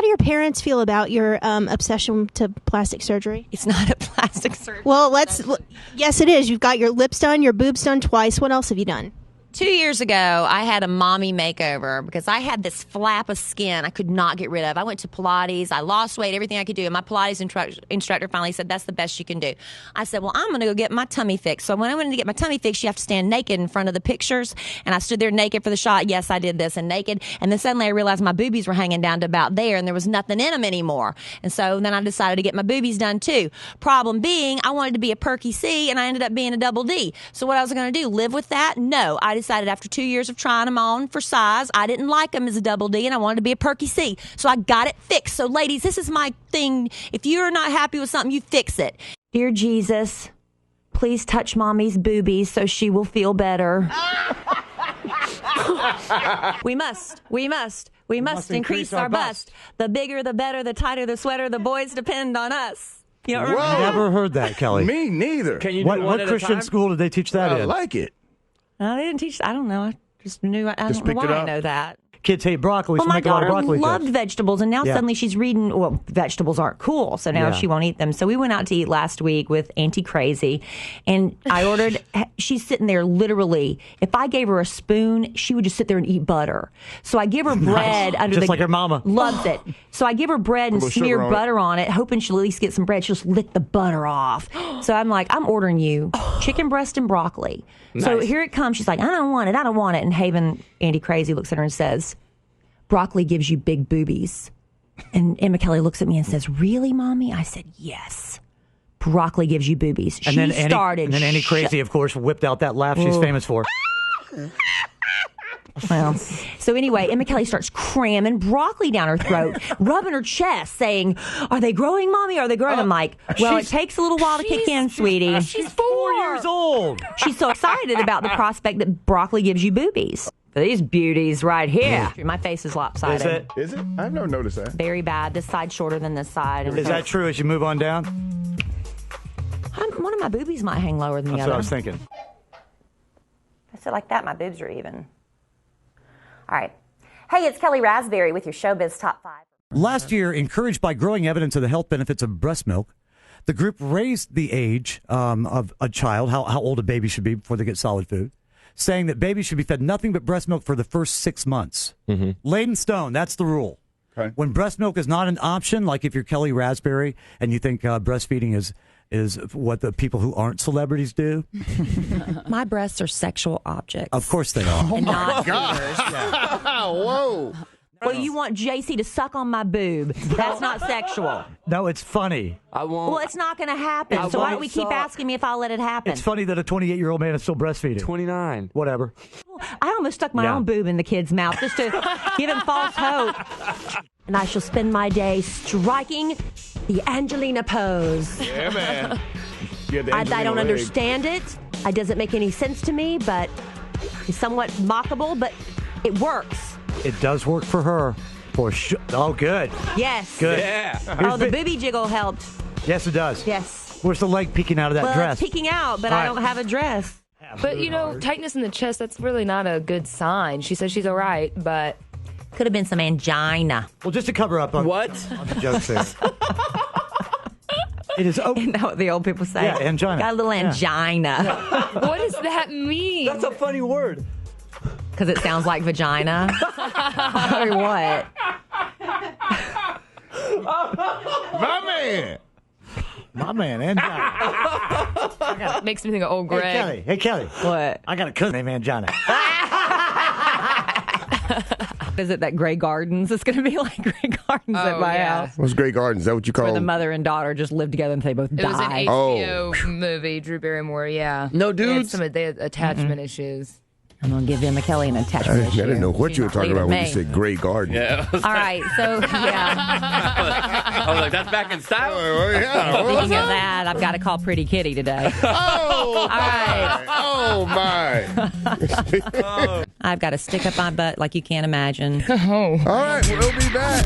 How do your parents feel about your obsession to plastic surgery? It's not a plastic surgery. Well, yes, it is. You've got your lips done, your boobs done twice. What else have you done? 2 years ago, I had a mommy makeover because I had this flap of skin I could not get rid of. I went to Pilates. I lost weight, everything I could do. And my Pilates instructor finally said, that's the best you can do. I said, well, I'm going to go get my tummy fixed. So when I went to get my tummy fixed, you have to stand naked in front of the pictures. And I stood there naked for the shot. Yes, I did this and naked. And then suddenly I realized my boobies were hanging down to about there and there was nothing in them anymore. And so then I decided to get my boobies done too. Problem being, I wanted to be a perky C and I ended up being a double D. So what I was going to do, live with that? No. I decided after 2 years of trying them on for size, I didn't like them as a double D and I wanted to be a perky C. So I got it fixed. So ladies, this is my thing. If you're not happy with something, you fix it. Dear Jesus, please touch mommy's boobies so she will feel better. We must increase our bust. The bigger, the better, the tighter the sweater, the boys depend on us. You know, Never heard that, Kelly. Me neither. Can you do one what at Christian a time? school did they teach that I in? like it. No, they didn't teach. I don't know. I just knew. I Just don't know picked it why I up? know that. Kids hate broccoli, Well, so my make a lot of daughter broccoli loved jokes. vegetables, and now Yeah. suddenly she's reading, well, vegetables aren't cool, so now Yeah. she won't eat them. So we went out to eat last week with Auntie Crazy, and I ordered, she's sitting there literally, if I gave her a spoon, she would just sit there and eat butter. So I give her bread under Just the... like her mama. Loves it. So I give her bread and Put a little smear sugar on butter on it, hoping she'll at least get some bread. She'll just lick the butter off. So I'm like, I'm ordering you chicken breast and broccoli. So Nice. here it comes. She's like, I don't want it. And Haven, Auntie Crazy, looks at her and says, broccoli gives you big boobies. And Emma Kelly looks at me and says, really, Mommy? I said, yes. Broccoli gives you boobies. And then Annie Crazy, of course, whipped out that laugh she's famous for. Well, so anyway, Emma Kelly starts cramming broccoli down her throat, rubbing her chest, saying, are they growing, Mommy? Are they growing? I'm like, well, it takes a little while to kick in, sweetie. She's 4 years old. She's so excited about the prospect that broccoli gives you boobies. These beauties right here. My face is lopsided. Is it? Is it? I've never noticed that. Very bad. This side's shorter than this side. And Is that true as you move on down? One of my boobies might hang lower than the That's other. what I was thinking. I sit like that, my boobs are even. All right. Hey, it's Kellie Rasberry with your Showbiz Top 5. Last year, encouraged by growing evidence of the health benefits of breast milk, the group raised the age of a child, how old a baby should be before they get solid food, saying that babies should be fed nothing but breast milk for the first 6 months. Laid in stone, that's the rule. Okay. When breast milk is not an option, like if you're Kellie Rasberry and you think breastfeeding is what the people who aren't celebrities do, My breasts are sexual objects. of course they are. And not Whoa. well, you want JC to suck on my boob. That's not sexual. No, it's funny. I won't. Well, it's not going to happen. I So why won't don't we keep suck. asking me if I'll let it happen? It's funny that a 28-year-old man is still breastfeeding. 29. Whatever. I almost stuck my Yeah. own boob in the kid's mouth just to give him false hope. And I shall spend my day striking the Angelina pose. Yeah, man. You had the I Angelina don't leg. understand it. It doesn't make any sense to me, but it's somewhat mockable, but it works. It does work for her. For sure. Oh, good. Yes. Good. Yeah. Oh, the booby jiggle helped. Yes, it does. Yes. Where's the leg peeking out of that Well, dress? it's peeking out, but All I right. don't have a dress. But, you know, tightness in the chest, that's really not a good sign. She says she's all right, but... Could have been some angina. Well, just to cover up on, What? on the jokes there. It is open. Isn't that what the old people say? Yeah, angina. Got a little Yeah. angina. What does that mean? That's a funny word. Because it sounds like vagina. Or what? My man. My man, angina. Makes me think of old Greg. Hey, Kelly. What? I got a cousin named Angina. Is it that Grey Gardens? It's going to be like Grey Gardens at Oh, my yeah. house. What's Grey Gardens? Is that what you call Where the them? mother and daughter just live together and they both It was an die. HBO movie, Drew Barrymore, yeah. No They had dudes? they had attachment issues. I'm going to give Emma Kelly an I attachment issue. didn't know what you were talking Leave it about when you me. said Grey Garden. Yeah. All right, so yeah. I was like, that's back in style. Oh, yeah. What was Speaking of that? that, I've got to call Pretty Kitty today. Oh, right. my. Oh, my. I've got to stick up my butt like you can't imagine. Oh. All right, we'll be back.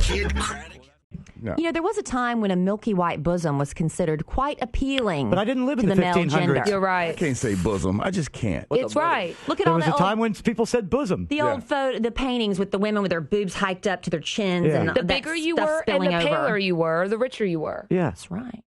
No. You know, there was a time when a milky white bosom was considered quite appealing. But I didn't live in to the male 1500s. gender. You're I right. can't say bosom. I just can't. It's right. Look at There all was the a time when people said bosom. the old photo, the paintings with the women with their boobs hiked up to their chins, Yeah. and The that bigger you stuff were and spilling the over. paler you were, the richer you were. Yeah. That's right.